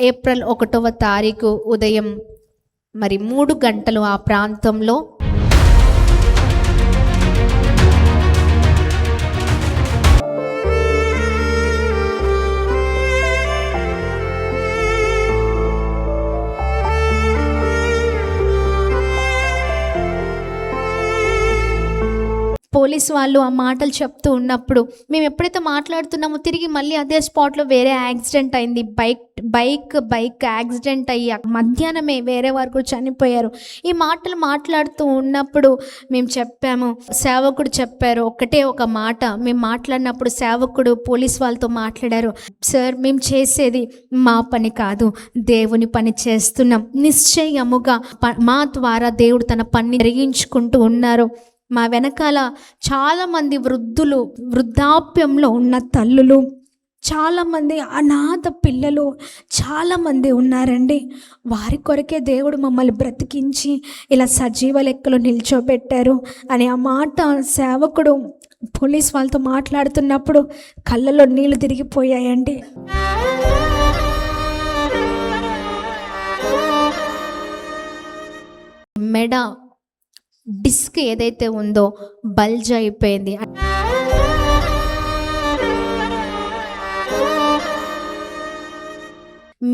April 1వ తారీఖు ఉదయం 3 గంటలు ఆ ప్రాంతంలో పోలీస్ వాళ్ళు ఆ మాటలు చెప్తూ ఉన్నప్పుడు మేము ఎప్పుడైతే మాట్లాడుతున్నామో తిరిగి మళ్ళీ అదే స్పాట్లో వేరే యాక్సిడెంట్ అయింది. బైక్ యాక్సిడెంట్ అయ్యి మధ్యాహ్నమే వేరే వారు కూడా చనిపోయారు. ఈ మాటలు మాట్లాడుతూ ఉన్నప్పుడు మేము చెప్పాము, సేవకుడు చెప్పారు ఒకటే ఒక మాట. మేము మాట్లాడినప్పుడు సేవకుడు పోలీస్ వాళ్ళతో మాట్లాడారు, సార్ మేము చేసేది మా పని కాదు, దేవుని పని చేస్తున్నాం. నిశ్చయముగా మా ద్వారా దేవుడు తన పని జరిగించుకుంటూ ఉన్నారు. మా వెనకాల చాలామంది వృద్ధాప్యంలో ఉన్న తల్లులు, చాలామంది అనాథ పిల్లలు చాలామంది ఉన్నారండి. వారి కొరకే దేవుడు మమ్మల్ని బ్రతికించి ఇలా సజీవ లెక్కలో నిల్చోబెట్టారు అని ఆ మాట సేవకుడు పోలీస్ వాళ్ళతో మాట్లాడుతున్నప్పుడు కళ్ళలో నీళ్లు తిరిగిపోయాయండి. మెడ డిస్క్ ఏదైతే ఉందో బల్జ్ అయిపోయింది.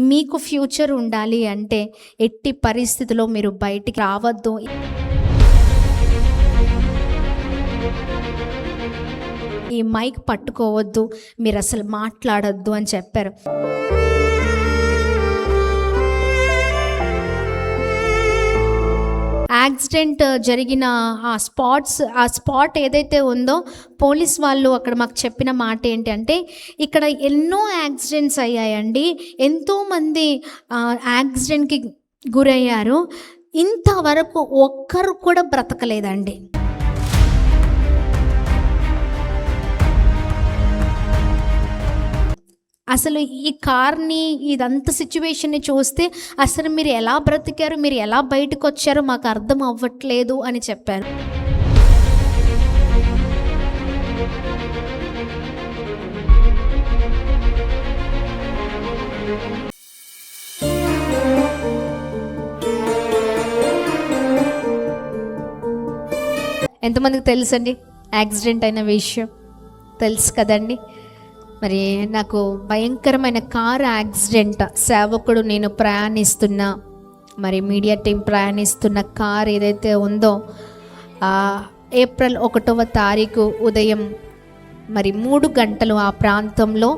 మీకు ఫ్యూచర్ ఉండాలి అంటే ఎట్టి పరిస్థితిలో మీరు బయటికి రావద్దు, ఈ మైక్ పట్టుకోవద్దు, మీరు అసలు మాట్లాడొద్దు అని చెప్పారు. యాక్సిడెంట్ జరిగిన ఆ స్పాట్ ఏదైతే ఉందో పోలీస్ వాళ్ళు అక్కడ మాకు చెప్పిన మాట ఏంటంటే, ఇక్కడ ఎన్నో యాక్సిడెంట్స్ అయ్యాయండి, ఎంతోమంది యాక్సిడెంట్కి గురయ్యారు, ఇంతవరకు ఒక్కరు కూడా బ్రతకలేదండి. అసలు ఈ కార్ని ఇదంతా సిచ్యువేషన్ని చూస్తే అసలు మీరు ఎలా బ్రతికారు, మీరు ఎలా బయటకు వచ్చారో మాకు అర్థం అవ్వట్లేదు అని చెప్పారు. ఎంతమందికి తెలుసండి యాక్సిడెంట్ అయిన విషయం? తెలుసు కదండి. మరి నాకు భయంకరమైన కారు యాక్సిడెంట్, సేవకుడు నేను ప్రయాణిస్తున్న మీడియా టీం ప్రయాణిస్తున్న కారు ఏదైతే ఉందో ఏప్రిల్ 1వ తారీఖు ఉదయం 3 గంటలు ఆ ప్రాంతంలో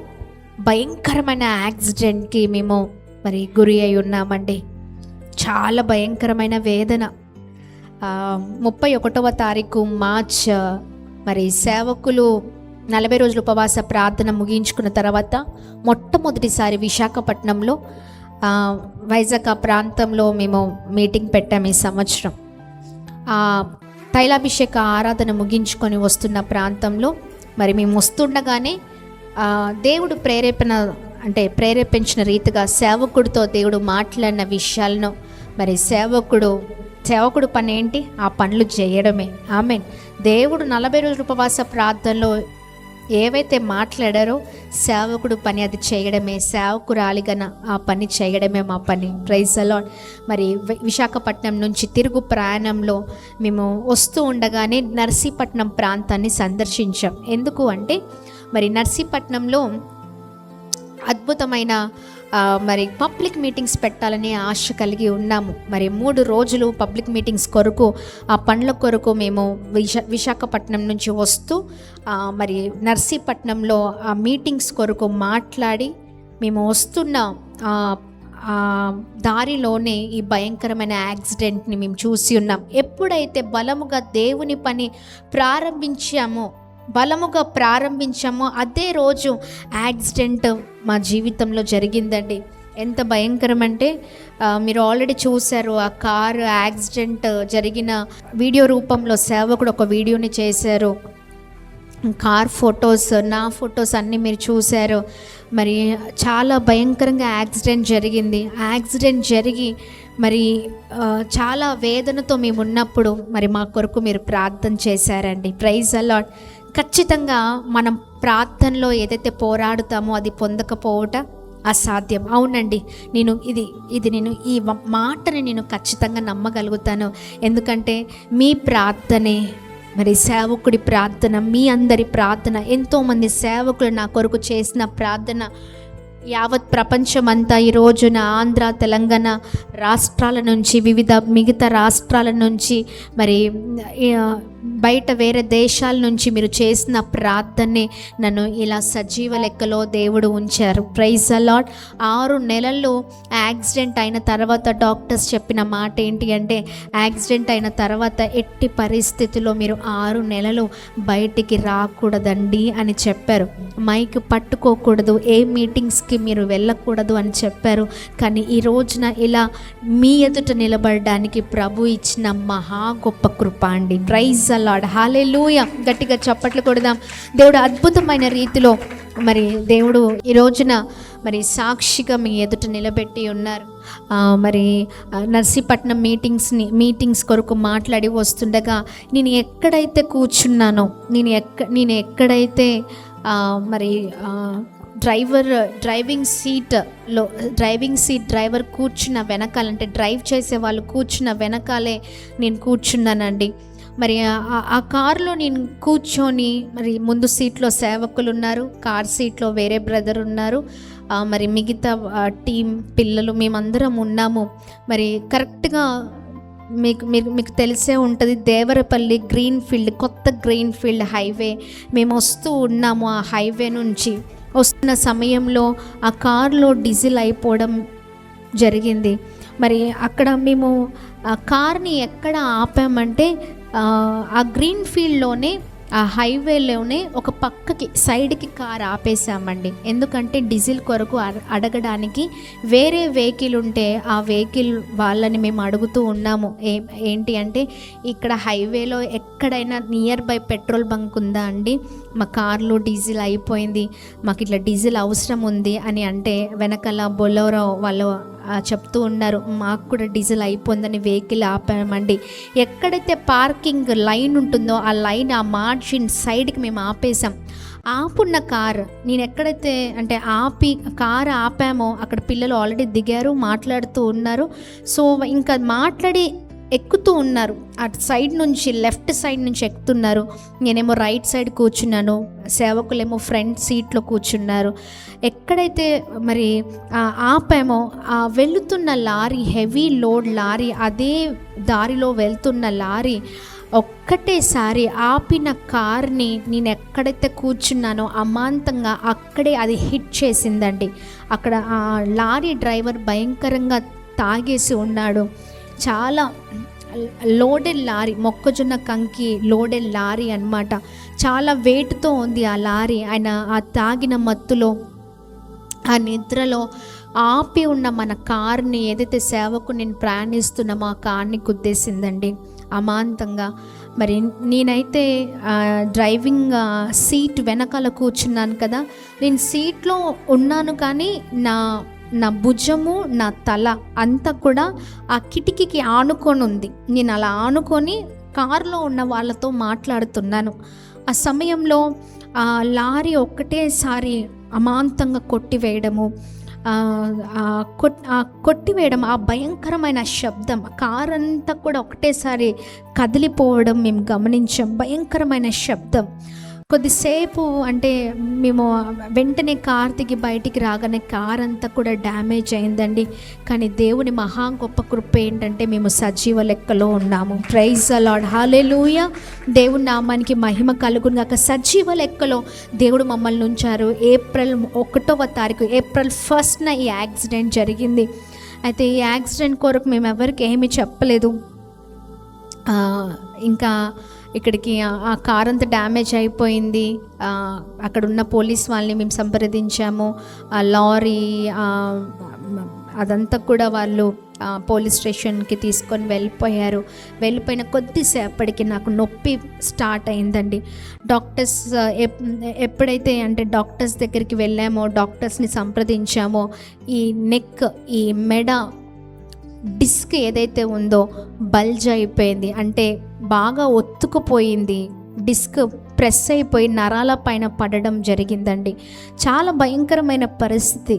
భయంకరమైన యాక్సిడెంట్కి మేము గురి అయి ఉన్నామండి. చాలా భయంకరమైన వేదన. 31వ తారీఖు మార్చ్ సేవకులు 40 రోజులు ఉపవాస ప్రార్థన ముగించుకున్న తర్వాత మొట్టమొదటిసారి విశాఖపట్నంలో వైజాగ్ ప్రాంతంలో మేము మీటింగ్ పెట్టాము. ఈ సంవత్సరం తైలాభిషేక ఆరాధన ముగించుకొని వస్తున్న ప్రాంతంలో మేము వస్తుండగానే దేవుడు ప్రేరేపించిన రీతిగా సేవకుడితో దేవుడు మాట్లాడిన విషయాలను సేవకుడు పని ఏంటి? ఆ పనులు చేయడమే. ఆమేన్. దేవుడు 40 రోజుల ఉపవాస ప్రార్థనలో ఏవైతే మాట్లాడారో సేవకుడు పని అది చేయడమే, సేవకురాలిగా ఆ పని చేయడమే మా పని. Praise the lord. విశాఖపట్నం నుంచి తిరుగు ప్రయాణంలో మేము వస్తూ ఉండగానే నర్సీపట్నం ప్రాంతాన్ని సందర్శించాం. ఎందుకు అంటే నర్సీపట్నంలో అద్భుతమైన పబ్లిక్ మీటింగ్స్ పెట్టాలని ఆశ కలిగి ఉన్నాము. 3 రోజులు పబ్లిక్ మీటింగ్స్ కొరకు ఆ పనుల కొరకు మేము విశాఖపట్నం నుంచి వస్తూ నర్సీపట్నంలో ఆ మీటింగ్స్ కొరకు మాట్లాడి మేము వస్తున్న దారిలోనే ఈ భయంకరమైన యాక్సిడెంట్ని మేము చూసి ఉన్నాం. ఎప్పుడైతే బలముగా దేవుని పని ప్రారంభించామో అదే రోజు యాక్సిడెంట్ మా జీవితంలో జరిగిందండి. ఎంత భయంకరం అంటే మీరు ఆల్రెడీ చూశారు. ఆ కారు యాక్సిడెంట్ జరిగిన వీడియో రూపంలో సేవకుడు ఒక వీడియోని చేశారు. కార్ ఫొటోస్, నా ఫొటోస్ అన్నీ మీరు చూశారు. చాలా భయంకరంగా యాక్సిడెంట్ జరిగింది. యాక్సిడెంట్ జరిగి చాలా వేదనతో మేము ఉన్నప్పుడు మా కొరకు మీరు ప్రార్థన చేశారండి. Praise the Lord. ఖచ్చితంగా మనం ప్రార్థనలో ఏదైతే పోరాడుతామో అది పొందకపోవట అసాధ్యం. అవునండి, నేను నేను ఈ మాటని నేను ఖచ్చితంగా నమ్మగలుగుతాను. ఎందుకంటే మీ ప్రార్థనే, మరి సేవకుడి ప్రార్థన, మీ అందరి ప్రార్థన, ఎంతోమంది సేవకులు నా కొరకు చేసిన ప్రార్థన యావత్ ప్రపంచమంతా ఈ రోజున ఆంధ్ర, తెలంగాణ రాష్ట్రాల నుంచి, మిగతా రాష్ట్రాల నుంచి, మరి బయట వేరే దేశాల నుంచి మీరు చేసిన ప్రార్థనే నన్ను ఇలా సజీవ లెక్కలో దేవుడు ఉంచారు. Praise the lord. 6 నెలలు యాక్సిడెంట్ అయిన తర్వాత డాక్టర్స్ చెప్పిన మాట ఏంటి అంటే, యాక్సిడెంట్ అయిన తర్వాత ఎట్టి పరిస్థితుల్లో మీరు 6 నెలలు బయటికి రాకూడదండి అని చెప్పారు. మైక్ పట్టుకోకూడదు, ఏ మీటింగ్స్కి మీరు వెళ్ళకూడదు అని చెప్పారు. కానీ ఈ రోజున ఇలా మీ ఎదుట నిలబడడానికి ప్రభు ఇచ్చిన మహా గొప్ప కృప అండి. Praise the lord. హల్లెలూయా. గట్టిగా చప్పట్లు కొడదాం. దేవుడు అద్భుతమైన రీతిలో మరి దేవుడు ఈ రోజున మరి సాక్షిగా మీ ఎదుట నిలబెట్టి ఉన్నారు. మరి నర్సీపట్నం మీటింగ్స్ కొరకు మాట్లాడి వస్తుండగా నేను ఎక్కడైతే కూర్చున్నానో, నేను ఎక్కడైతే మరి డ్రైవింగ్ సీట్ డ్రైవర్ కూర్చున్న వెనకాలంటే డ్రైవ్ చేసే వాళ్ళు కూర్చున్న వెనకాలే నేను కూర్చున్నానండి. మరి ఆ కారులో నేను కూర్చొని, మరి ముందు సీట్లో సేవకులు ఉన్నారు, కార్ సీట్లో వేరే బ్రదర్ ఉన్నారు, మరి మిగతా టీం పిల్లలు మేమందరం ఉన్నాము. మరి కరెక్ట్గా మీకు తెలిసే ఉంటుంది, దేవరపల్లి కొత్త గ్రీన్ ఫీల్డ్ హైవే మేము వస్తూ ఉన్నాము. ఆ హైవే నుంచి వస్తున్న సమయంలో ఆ కారులో డీజిల్ అయిపోవడం జరిగింది. మరి అక్కడ మేము ఆ కార్ని ఎక్కడ ఆపామంటే, ఆ గ్రీన్ ఫీల్డ్లోనే, ఆ హైవేలోనే ఒక పక్కకి సైడ్కి కార్ ఆపేసామండి. ఎందుకంటే డీజిల్ కొరకు అడగడానికి వేరే వెహికల్ ఉంటే ఆ వెహికల్ వాళ్ళని మేము అడుగుతూ ఉన్నాము. ఏంటి అంటే, ఇక్కడ హైవేలో ఎక్కడైనా నియర్ బై పెట్రోల్ బంక్ ఉందా అండి, మా కార్లో డీజిల్ అయిపోయింది, మాకు ఇట్లా డీజిల్ అవసరం ఉంది అని అంటే, వెనకాల బొలెరో వాళ్ళు చెప్తూ ఉన్నారు, మాకు కూడా డీజిల్ అయిపోయిందని వెహికల్ ఆపామండి. ఎక్కడైతే పార్కింగ్ లైన్ ఉంటుందో ఆ లైన్, ఆ మార్జిన్ సైడ్కి మేము ఆపేసాం. ఆపున్న కార్ నేను ఎక్కడైతే అంటే కారు ఆపామో అక్కడ పిల్లలు ఆల్రెడీ దిగారు, మాట్లాడుతూ ఉన్నారు. సో ఇంకా మాట్లాడి ఎక్కుతూ ఉన్నారు. అటు సైడ్ నుంచి, లెఫ్ట్ సైడ్ నుంచి ఎక్కుతున్నారు. నేనేమో రైట్ సైడ్ కూర్చున్నాను, సేవకులేమో ఫ్రంట్ సీట్లో కూర్చున్నారు. ఎక్కడైతే మరి ఆపామో ఆ వెళుతున్న లారీ, హెవీ లోడ్ లారీ, అదే దారిలో వెళ్తున్న లారీ ఒక్కటేసారి ఆపిన కార్ని నేను ఎక్కడైతే కూర్చున్నానో అమాంతంగా అక్కడే అది హిట్ చేసిందండి. అక్కడ ఆ లారీ డ్రైవర్ భయంకరంగా తాగేసి ఉన్నాడు. చాలా లోడెడ్ లారీ, మొక్కజొన్న కంకి లోడెడ్ లారీ అన్నమాట. చాలా వెయిట్తో ఉంది ఆ లారీ. ఆయన ఆ తాగిన మత్తులో, ఆ నిద్రలో ఆపి ఉన్న మన కార్ని, ఏదైతే సేవకు నేను ప్రయాణిస్తున్నామో ఆ కార్ని గుద్దేసిందండి అమాంతంగా. మరి నేనైతే డ్రైవింగ్ సీట్ వెనకాల కూర్చున్నాను కదా, నేను సీట్లో ఉన్నాను కానీ నా భుజము, నా తల అంతా కూడా ఆ కిటికీకి ఆనుకొని ఉంది. నేను అలా ఆనుకొని కారులో ఉన్న వాళ్ళతో మాట్లాడుతున్నాను. ఆ సమయంలో ఆ లారీ ఒక్కటేసారి అమాంతంగా కొట్టివేయడము, కొట్టివేయడం, ఆ భయంకరమైన శబ్దం, కారు అంతా కూడా ఒకటేసారి కదిలిపోవడం మేము గమనించాం. భయంకరమైన శబ్దం. కొద్దిసేపు అంటే మేము వెంటనే కార్ దిగి బయటికి రాగానే కార్ అంతా కూడా డ్యామేజ్ అయిందండి. కానీ దేవుని మహా గొప్ప కృప ఏంటంటే మేము సజీవ లెక్కలో ఉన్నాము. Praise the lord. హల్లెలూయా. దేవుని నామానికి మహిమ కలుగును గాక. సజీవ లెక్కలో దేవుడు మమ్మల్ని ఉంచారు. ఏప్రిల్ 1వ తారీఖు, ఏప్రిల్ 1న ఈ యాక్సిడెంట్ జరిగింది. అయితే ఈ యాక్సిడెంట్ కొరకు మేము ఎవరికి ఏమీ చెప్పలేదు. ఇంకా ఇక్కడికి ఆ కార్ అంతా డ్యామేజ్ అయిపోయింది. అక్కడ ఉన్న పోలీస్ వాళ్ళని మేము సంప్రదించాము. ఆ లారీ అదంతా కూడా వాళ్ళు పోలీస్ స్టేషన్కి తీసుకొని వెళ్ళిపోయిన కొద్దిసేపటికి నాకు నొప్పి స్టార్ట్ అయిందండి. డాక్టర్స్ ఎప్పుడైతే అంటే డాక్టర్స్ దగ్గరికి వెళ్ళామో, డాక్టర్స్ని సంప్రదించామో, ఈ నెక్, ఈ మెడ డిస్క్ ఏదైతే ఉందో బల్జ్ అయిపోయింది, అంటే బాగా ఒత్తుకుపోయింది. డిస్క్ ప్రెస్ అయిపోయి నరాల పైన పడడం జరిగిందండి. చాలా భయంకరమైన పరిస్థితి.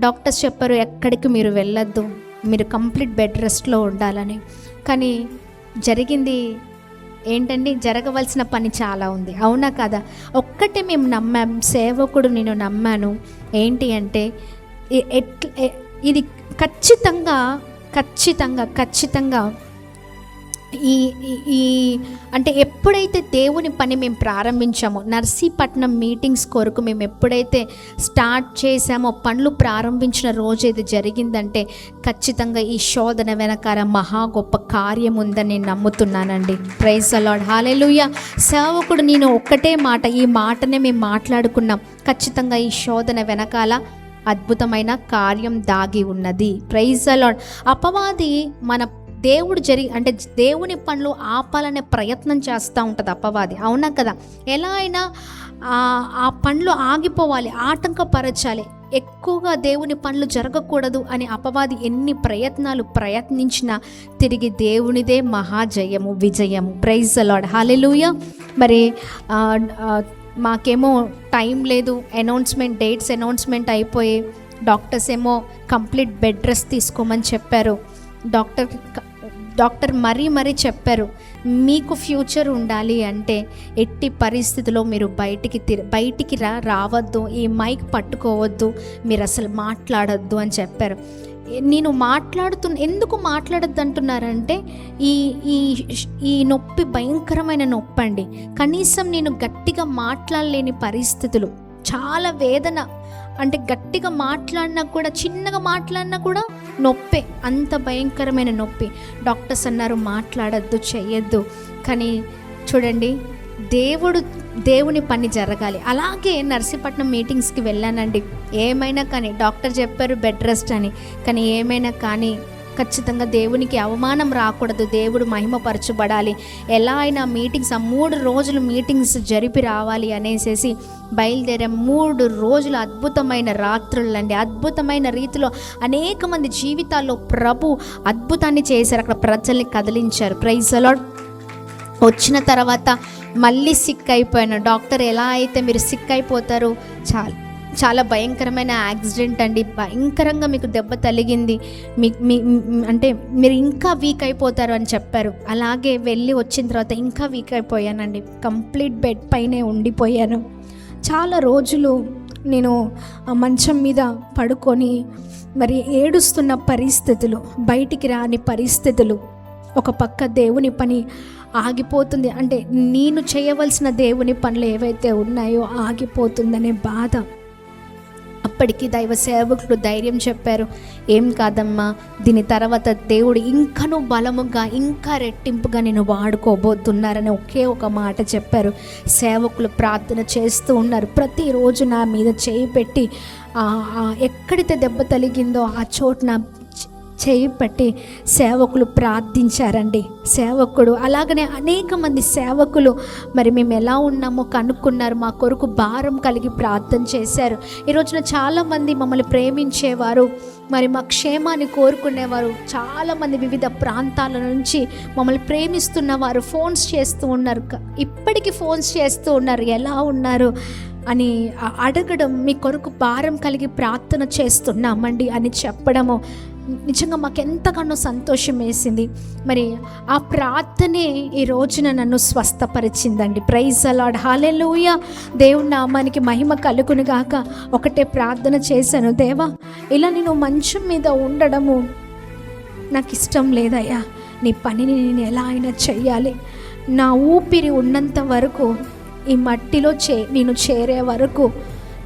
డాక్టర్స్ చెప్పారు ఎక్కడికి మీరు వెళ్ళొద్దు, మీరు కంప్లీట్ బెడ్ రెస్ట్లో ఉండాలని. కానీ జరిగింది ఏంటండి, జరగవలసిన పని చాలా ఉంది, అవునా కదా? ఒక్కటే మేము నమ్మాం, సేవకుడు నేను నమ్మాను. ఏంటి అంటే ఇది ఖచ్చితంగా ఈ ఈ అంటే ఎప్పుడైతే దేవుని పని మేము ప్రారంభించామో, నర్సీపట్నం మీటింగ్స్ కొరకు మేము ఎప్పుడైతే స్టార్ట్ చేసామో, పనులు ప్రారంభించిన రోజు ఇది జరిగిందంటే ఖచ్చితంగా ఈ శోధన వెనకాల మహా గొప్ప కార్యం ఉందని నేను నమ్ముతున్నానండి. ప్రైజ్ ది లార్డ్, హల్లెలూయా. సేవకుడు నేను ఒక్కటే మాట, ఈ మాటనే మేము మాట్లాడుకున్నాం, ఖచ్చితంగా ఈ శోధన వెనకాల అద్భుతమైన కార్యం దాగి ఉన్నది. Praise the Lord. అపవాది మన దేవుడు అంటే దేవుని పనులు ఆపాలనే ప్రయత్నం చేస్తూ ఉంటుంది అపవాది, అవునా కదా? ఎలా అయినా ఆ పనులు ఆగిపోవాలి, ఆటంకపరచాలి, ఎక్కువగా దేవుని పనులు జరగకూడదు అని అపవాది ఎన్ని ప్రయత్నించినా తిరిగి దేవునిదే మహాజయము, విజయము. ప్రైజ్ ది లార్డ్, హల్లెలూయా. మరి మాకేమో టైం లేదు, డేట్స్ అనౌన్స్మెంట్ అయిపోయి డాక్టర్స్ ఏమో కంప్లీట్ బెడ్ రెస్ట్ తీసుకోమని చెప్పారు. డాక్టర్ మరీ చెప్పారు, మీకు ఫ్యూచర్ ఉండాలి అంటే ఎట్టి పరిస్థితిలో మీరు బయటికి రావద్దు, ఈ మైక్ పట్టుకోవద్దు, మీరు అసలు మాట్లాడొద్దు అని చెప్పారు. నేను ఎందుకు మాట్లాడొద్దు అంటున్నారంటే ఈ నొప్పి భయంకరమైన నొప్పి అండి. కనీసం నేను గట్టిగా మాట్లాడలేని పరిస్థితులు, చాలా వేదన. అంటే గట్టిగా మాట్లాడినా కూడా, చిన్నగా మాట్లాడినా కూడా నొప్పే, అంత భయంకరమైన నొప్పి. డాక్టర్స్ అన్నారు మాట్లాడద్దు, చెయ్యొద్దు. కానీ చూడండి, దేవుని పని జరగాలి. అలాగే నర్సీపట్నం మీటింగ్స్కి వెళ్ళానండి. ఏమైనా కానీ డాక్టర్ చెప్పారు బెడ్ రెస్ట్ అని, కానీ ఏమైనా కానీ ఖచ్చితంగా దేవునికి అవమానం రాకూడదు, దేవుడు మహిమపరచబడాలి. ఎలా అయినా మీటింగ్స్, ఆ 3 రోజులు మీటింగ్స్ జరిపి రావాలి అనేసి బయలుదేరే 3 రోజులు అద్భుతమైన రాత్రులండి. అద్భుతమైన రీతిలో అనేక మంది జీవితాల్లో ప్రభు అద్భుతాన్ని చేశారు, అక్కడ ప్రజల్ని కదిలించారు. Praise the lord. వచ్చిన తర్వాత మళ్ళీ సిక్ అయిపోయాను. డాక్టర్ ఎలా అయితే మీరు సిక్ అయిపోతారు, చాలా భయంకరమైన యాక్సిడెంట్ అండి, భయంకరంగా మీకు దెబ్బ తగిలింది, అంటే మీరు ఇంకా వీక్ అయిపోతారు అని చెప్పారు. అలాగే వెళ్ళి వచ్చిన తర్వాత ఇంకా వీక్ అయిపోయానండి. కంప్లీట్ బెడ్ పైనే ఉండిపోయాను. చాలా రోజులు నేను మంచం మీద పడుకొని మరి ఏడుస్తున్న పరిస్థితులు, బయటికి రాని పరిస్థితులు. ఒక పక్క దేవుని పని ఆగిపోతుంది, అంటే నేను చేయవలసిన దేవుని పనులు ఏవైతే ఉన్నాయో ఆగిపోతుందనే బాధ. అప్పటికి దైవ సేవకులు ధైర్యం చెప్పారు, ఏం కాదమ్మా, దీని తర్వాత దేవుడు ఇంకనూ బలముగా, ఇంకా రెట్టింపుగా నేను వాడుకోబోతున్నారని ఒకే ఒక మాట చెప్పారు. సేవకులు ప్రార్థన చేస్తూ ఉన్నారు. ప్రతిరోజు నా మీద చేయి పెట్టి ఎక్కడైతే దెబ్బ తగిలిందో ఆ చోటున చేయి పట్టి సేవకులు ప్రార్థించారండి. సేవకుడు అలాగనే అనేక మంది సేవకులు మరి మేము ఎలా ఉన్నామో కనుక్కున్నారు, మా కొరకు భారం కలిగి ప్రార్థన చేశారు. ఈ రోజున చాలామంది మమ్మల్ని ప్రేమించేవారు, మరి మా క్షేమాన్ని కోరుకునేవారు, చాలామంది వివిధ ప్రాంతాల నుంచి మమ్మల్ని ప్రేమిస్తున్నవారు ఫోన్స్ చేస్తూ ఉన్నారు. ఇప్పటికీ ఫోన్స్ చేస్తూ ఉన్నారు, ఎలా ఉన్నారు అని అడగడం, మీ కొరకు భారం కలిగి ప్రార్థన చేస్తున్నామండి అని చెప్పడము నిజంగా మాకు ఎంతగానో సంతోషం వేసింది. మరి ఆ ప్రార్థనే ఈ రోజున నన్ను స్వస్థపరిచిందండి. Praise the lord, hallelujah. దేవుని నామానికి మహిమ కలుగును గాక. ఒకటే ప్రార్థన చేశాను, దేవా ఇలా నేను మంచం మీద ఉండడము నాకు ఇష్టం లేదయ్యా, నీ పనిని నేను ఎలా అయినా చెయ్యాలి. నా ఊపిరి ఉన్నంత వరకు, ఈ మట్టిలో నేను చేరే వరకు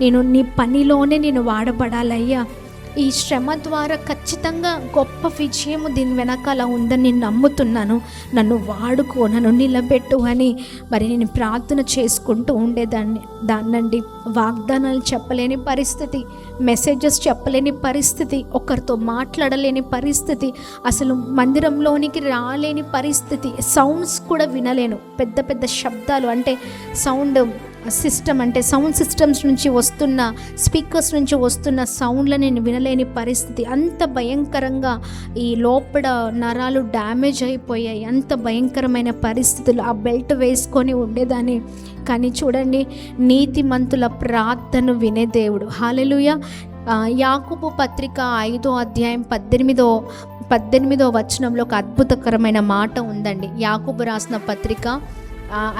నేను నీ పనిలోనే నేను వాడబడాలయ్యా. ఈ శ్రమ ద్వారా ఖచ్చితంగా గొప్ప విజయము దీని వెనకాల ఉందని నేను నమ్ముతున్నాను, నన్ను వాడుకో, నన్ను నిలబెట్టు అని మరి నేను ప్రార్థన చేసుకుంటూ దాన్నండి. వాగ్దానాలు చెప్పలేని పరిస్థితి, మెసేజెస్ చెప్పలేని పరిస్థితి, ఒకరితో మాట్లాడలేని పరిస్థితి, అసలు మందిరంలోనికి రాలేని పరిస్థితి, సౌండ్స్ కూడా వినలేను, పెద్ద పెద్ద శబ్దాలు, అంటే సౌండ్ సిస్టమ్ అంటే సౌండ్ సిస్టమ్స్ నుంచి వస్తున్న, స్పీకర్స్ నుంచి వస్తున్న సౌండ్లను నేను వినలేని పరిస్థితి. అంత భయంకరంగా ఈ లోపల నరాలు డ్యామేజ్ అయిపోయాయి. అంత భయంకరమైన పరిస్థితులు. ఆ బెల్ట్ వేసుకొని ఉండేదాన్ని. కానీ చూడండి, నీతిమంతుల ప్రార్థన వినే దేవుడు. హల్లెలూయా. యాకోబు పత్రిక 5వ అధ్యాయం 18వ వచనంలో ఒక అద్భుతకరమైన మాట ఉందండి. యాకోబు రాసిన పత్రిక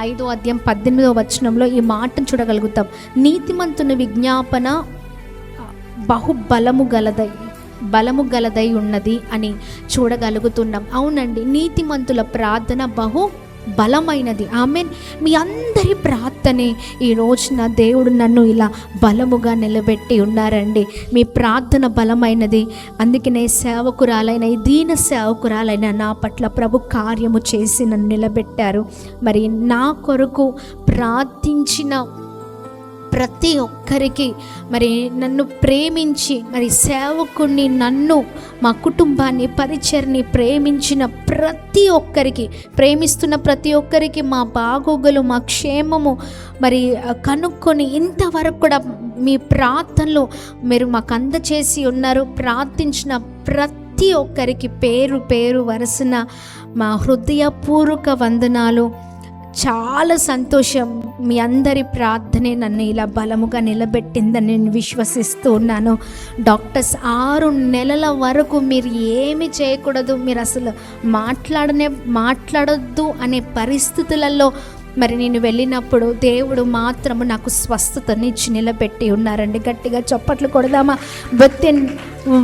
5వ అధ్యాయం 18వ వచనంలో ఈ మాటను చూడగలుగుతాం. నీతిమంతుని విజ్ఞాపన బలము గలదై ఉన్నది అని చూడగలుగుతున్నాం. అవునండి, నీతిమంతుల ప్రార్థన బహు బలమైనది. ఆమేన్. మీ అందరి ప్రార్థనే ఈ రోజున దేవుడు నన్ను ఇలా బలముగా నిలబెట్టి ఉన్నారండి. మీ ప్రార్థన బలమైనది. అందుకనే సేవకురాలైన, ఈ దీన సేవకురాలైన నా పట్ల ప్రభు కార్యము చేసి నన్ను నిలబెట్టారు. మరి నా కొరకు ప్రార్థించిన ప్రతి ఒక్కరికి, మరి నన్ను ప్రేమించి, మరి సేవకుణ్ణి, నన్ను, మా కుటుంబాన్ని, పరిచర్ని ప్రేమించిన ప్రతి ఒక్కరికి, ప్రేమిస్తున్న ప్రతి ఒక్కరికి మా బాగోగులు, మా క్షేమము మరి కనుక్కొని ఇంతవరకు కూడా మీ ప్రార్థనలు మీరు మాకు అందచేసి ఉన్నారు. ప్రార్థించిన ప్రతి ఒక్కరికి పేరు పేరు వరుసన మా హృదయపూర్వక వందనాలు. చాలా సంతోషం. మీ అందరి ప్రార్థనే నన్ను ఇలా బలముగా నిలబెట్టిందని నేను విశ్వసిస్తూ ఉన్నాను. డాక్టర్స్ 6 నెలల వరకు మీరు ఏమి చేయకూడదు, మీరు అసలు మాట్లాడొద్దు అనే పరిస్థితులలో మరి నేను వెళ్ళినప్పుడు దేవుడు మాత్రము నాకు స్వస్థతనిచ్చి నిలబెట్టి ఉన్నారండి. గట్టిగా చప్పట్లు కొడదామా? వితిన్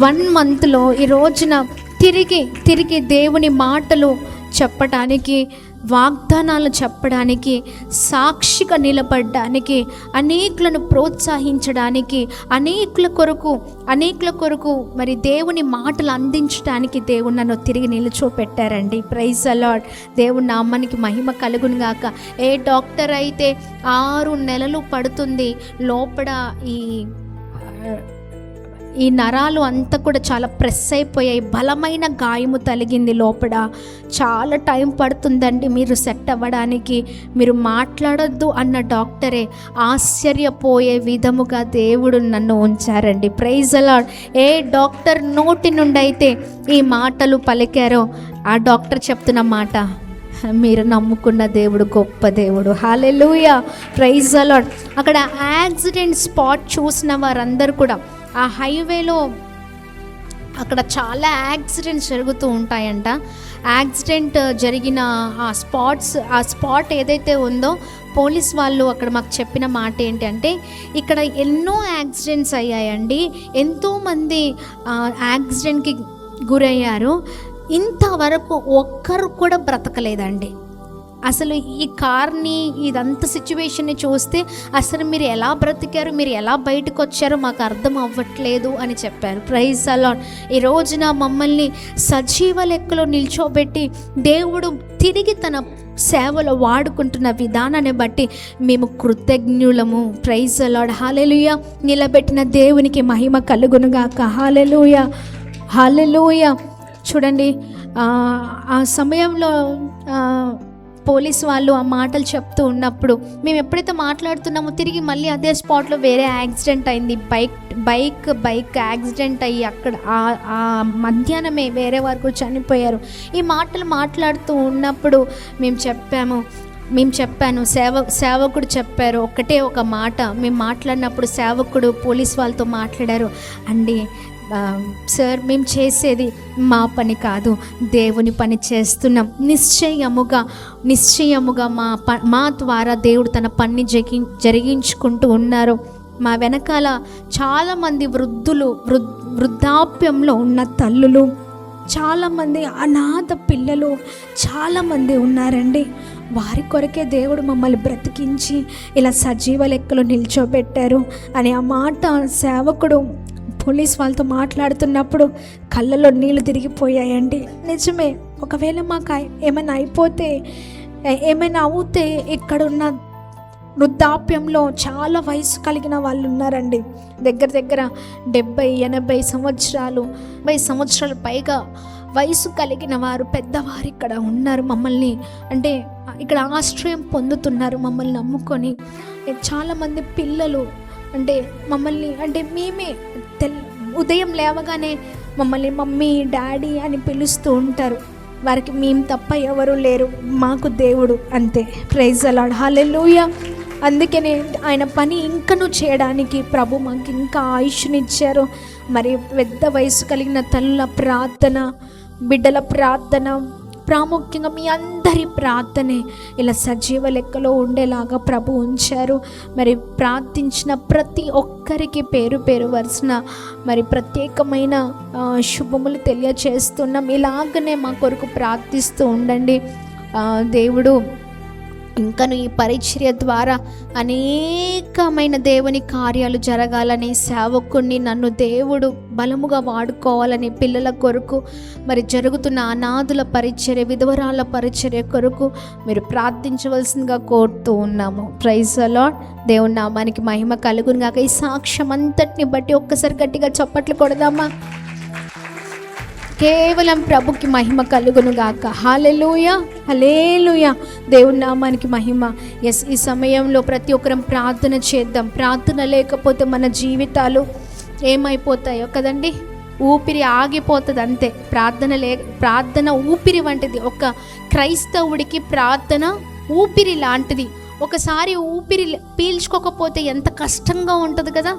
1 మంత్లో ఈ రోజున తిరిగి దేవుని మాటలు చెప్పడానికి, వాగ్దానాలు చెప్పడానికి, సాక్షిగా నిలబడడానికి, అనేకులను ప్రోత్సహించడానికి, అనేకుల కొరకు మరి దేవుని మాటలు అందించడానికి దేవుడు నన్ను తిరిగి నిలుచోపెట్టారండి. Praise the lord. దేవుని నామానికి మహిమ కలుగును గాక. ఏ డాక్టర్ అయితే 6 నెలలు పడుతుంది లోపల ఈ నరాలు అంతా కూడా చాలా ప్రెస్ అయిపోయాయి, బలమైన గాయము తగిలింది లోపల, చాలా టైం పడుతుందండి మీరు సెట్ అవ్వడానికి, మీరు మాట్లాడొద్దు అన్న డాక్టరే ఆశ్చర్యపోయే విధముగా దేవుడు నన్ను ఉంచారండి. Praise the lord. ఏ డాక్టర్ నోటి నుండి అయితే ఈ మాటలు పలికారో ఆ డాక్టర్ చెప్తున్న మాట, మీరు నమ్ముకున్న దేవుడు గొప్ప దేవుడు. హల్లెలూయా. Praise the lord. అక్కడ యాక్సిడెంట్ స్పాట్ చూసిన వారందరూ కూడా, ఆ హైవేలో అక్కడ చాలా యాక్సిడెంట్స్ జరుగుతూ ఉంటాయంట. యాక్సిడెంట్ జరిగిన ఆ స్పాట్ ఏదైతే ఉందో, పోలీస్ వాళ్ళు అక్కడ మాకు చెప్పిన మాట ఏంటంటే, ఇక్కడ ఎన్నో యాక్సిడెంట్స్ అయ్యాయండి, ఎంతోమంది యాక్సిడెంట్కి గురయ్యారు, ఇంతవరకు ఒక్కరు కూడా బ్రతకలేదండి. అసలు ఈ కార్ని, ఇదంతా సిచ్యువేషన్ని చూస్తే అసలు మీరు ఎలా బ్రతికారు, మీరు ఎలా బయటకు వచ్చారో మాకు అర్థం అవ్వట్లేదు అని చెప్పారు. Praise the Lord. ఈ రోజున మమ్మల్ని సజీవ లెక్కలో నిల్చోబెట్టి దేవుడు తిరిగి తన సేవలో వాడుకుంటున్న విధానాన్ని బట్టి మేము కృతజ్ఞులము. Praise the lord. హల్లెలూయా. నిలబెట్టిన దేవునికి మహిమ కలుగునుగాక. హల్లెలూయా, హల్లెలూయా. చూడండి, ఆ సమయంలో పోలీసు వాళ్ళు ఆ మాటలు చెప్తూ ఉన్నప్పుడు మేము ఎప్పుడైతే మాట్లాడుతున్నామో తిరిగి మళ్ళీ అదే స్పాట్లో వేరే యాక్సిడెంట్ అయింది. బైక్ యాక్సిడెంట్ అయ్యి అక్కడ ఆ మధ్యాహ్నమే వేరే వారు చనిపోయారు. ఈ మాటలు మాట్లాడుతూ ఉన్నప్పుడు మేము చెప్పాను, సేవకుడు చెప్పారు ఒకటే ఒక మాట. మేము మాట్లాడినప్పుడు సేవకుడు పోలీస్ వాళ్ళతో మాట్లాడారు, అండి సార్, మేము చేసేది మా పని కాదు, దేవుని పని చేస్తున్నాం. నిశ్చయముగా మా ద్వారా దేవుడు తన పని జరిగించుకుంటూ ఉన్నారు. మా వెనకాల చాలామంది వృద్ధాప్యంలో ఉన్న తల్లులు, చాలామంది అనాథ పిల్లలు చాలామంది ఉన్నారండి. వారి కొరకే దేవుడు మమ్మల్ని బ్రతికించి ఇలా సజీవ లెక్కలో నిల్చోబెట్టారు అని ఆ మాట సేవకుడు పోలీస్ వాళ్ళతో మాట్లాడుతున్నప్పుడు కళ్ళలో నీళ్ళు తిరిగిపోయాయండి. నిజమే, ఒకవేళ మాకు ఏమైనా అవుతే ఇక్కడున్న వృద్ధాప్యంలో చాలా వయసు కలిగిన వాళ్ళు ఉన్నారండి. దగ్గర 70-80 సంవత్సరాలు పైగా వయసు కలిగిన వారు, పెద్దవారు ఇక్కడ ఉన్నారు. మమ్మల్ని అంటే ఇక్కడ ఆశ్రయం పొందుతున్నారు మమ్మల్ని నమ్ముకొని. చాలామంది పిల్లలు అంటే మమ్మల్ని అంటే మేమే ఉదయం లేవగానే మమ్మల్ని మమ్మీ డాడీ అని పిలుస్తూ ఉంటారు. వారికి మేము తప్ప ఎవరు లేరు, మాకు దేవుడు అంతే. ప్రైజ్ ది లార్డ్, హల్లెలూయా. అందుకనే ఆయన పని ఇంకనూ చేయడానికి ప్రభు మాకు ఇంకా ఆయుష్నిచ్చారు. మరి పెద్ద వయసు కలిగిన తల్లుల ప్రార్థన, బిడ్డల ప్రార్థన, ప్రాముఖ్యంగా మీ అందరి ప్రార్థనే ఇలా సజీవ లెక్కలో ఉండేలాగా ప్రభు ఉంచారు. మరి ప్రార్థించిన ప్రతి ఒక్కరికి పేరు పేరు వరుసన మరి ప్రత్యేకమైన శుభములు తెలియచేస్తున్నాం. ఇలాగనే మా కొరకు ప్రార్థిస్తూ ఉండండి. దేవుడు ఇంకను ఈ పరిచర్య ద్వారా అనేకమైన దేవుని కార్యాలు జరగాలని, సేవకుణ్ణి నన్ను దేవుడు బలముగా వాడుకోవాలని, పిల్లల కొరకు మరి జరుగుతున్న అనాథుల పరిచర్య, విధవరాల పరిచర్య కొరకు మీరు ప్రార్థించవలసిందిగా కోరుతూ ఉన్నాము. Praise the Lord. దేవుని నామానికి మహిమ కలుగును గాక. ఈ సాక్ష్యం అంతటిని బట్టి ఒక్కసారి గట్టిగా చప్పట్లు కొడదామా? కేవలం ప్రభుకి మహిమ కలుగును గాక. హల్లెలూయా, హల్లెలూయా. దేవుని నామానికి మహిమ. ఎస్, ఈ సమయంలో ప్రతి ఒక్కరం ప్రార్థన చేద్దాం. ప్రార్థన లేకపోతే మన జీవితాలు ఏమైపోతాయో కదండి. ఊపిరి ఆగిపోతుంది అంతే. ప్రార్థన ఊపిరి వంటిది. ఒక క్రైస్తవుడికి ప్రార్థన ఊపిరి లాంటిది. ఒకసారి ఊపిరి పీల్చుకోకపోతే ఎంత కష్టంగా ఉంటుంది కదా.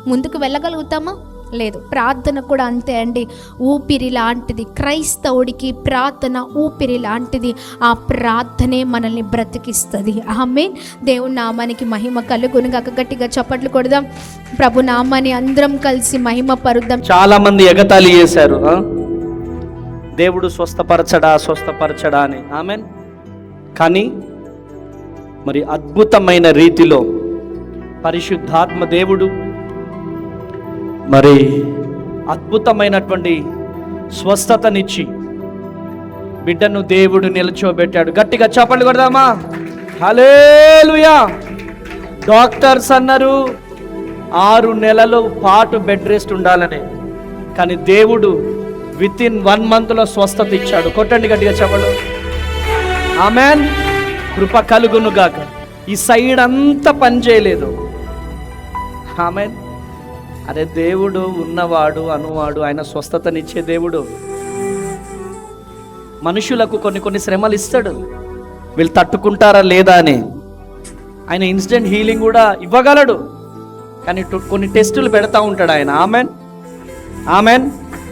ముందుకు వెళ్ళగలుగుతామా? లేదు. ప్రార్థన కూడా అంతే అండి, ఊపిరి లాంటిది. క్రైస్తవుడికి ప్రార్థన ఊపిరి లాంటిది. ఆ ప్రార్థనే మనల్ని బ్రతికిస్తుంది. ఆమేన్. దేవుని నామానికి మహిమ కలుగును గాక. గట్టిగా చప్పట్లు కొడదాం. ప్రభు నామాన్ని అందరం కలిసి మహిమ పరుద్దాం. చాలా మంది ఎగతాళి చేశారు, దేవుడు స్వస్థపరచడా అని. ఆమేన్. కానీ మరి అద్భుతమైన రీతిలో పరిశుద్ధాత్మ దేవుడు మరి అద్భుతమైనటువంటి స్వస్థతనిచ్చి బిడ్డను దేవుడు నిల్చోబెట్టాడు. గట్టిగా చప్పట్లు కొడదామా? హల్లెలూయా. డాక్టర్స్ అన్నారు 6 నెలల పాటు బెడ్ రెస్ట్ ఉండాలని, కానీ దేవుడు వితిన్ 1 మంత్లో స్వస్థత ఇచ్చాడు. కొట్టండి గట్టిగా చప్పట్లు. ఆమేన్. కృప కలుగును గాక. ఈ సైడ్ అంతా పని చేయలేదు. ఆమేన్. అరే, దేవుడు ఉన్నవాడు అనువాడు, ఆయన స్వస్థతనిచ్చే దేవుడు. మనుషులకు కొన్ని శ్రమలు ఇస్తాడు, వీళ్ళు తట్టుకుంటారా లేదా అని. ఆయన ఇన్స్టెంట్ హీలింగ్ కూడా ఇవ్వగలడు, కానీ కొన్ని టెస్టులు పెడతా ఉంటాడు ఆయన. Amen, amen.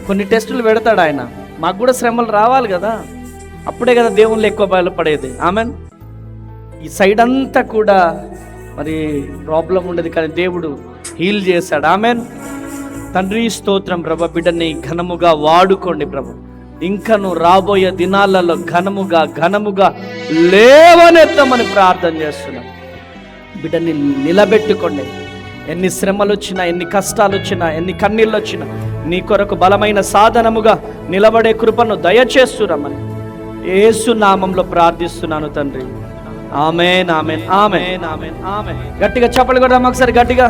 కొన్ని టెస్టులు పెడతాడు ఆయన. మాకు కూడా శ్రమలు రావాలి కదా, అప్పుడే కదా దేవుళ్ళు ఎక్కువ బయలుపడేది. ఆమెన్. ఈ సైడ్ అంతా కూడా మరి ప్రాబ్లం ఉండదు, కానీ దేవుడు హీల్ చేశాడు. ఆమెన్. తండ్రి స్తోత్రం ప్రభు. బిడ్డని ఘనముగా వాడుకోండి ప్రభు. ఇంకను రాబోయే దినాలలో ఘనముగా లేవనెత్తమని ప్రార్థన చేస్తున్నాం. బిడ్డని నిలబెట్టుకోండి. ఎన్ని శ్రమలు వచ్చినా, ఎన్ని కష్టాలు వచ్చినా, ఎన్ని కన్నీళ్ళు వచ్చినా నీ కొరకు బలమైన సాధనముగా నిలబడే కృపను దయచేస్తున్నామని యేసు నామంలో ప్రార్థిస్తున్నాను తండ్రి. ఆమేన్, ఆమేన్, ఆమేన్, ఆమేన్, ఆమేన్. గట్టిగా చప్పట్లు కొడదాం ఒకసారి గట్టిగా.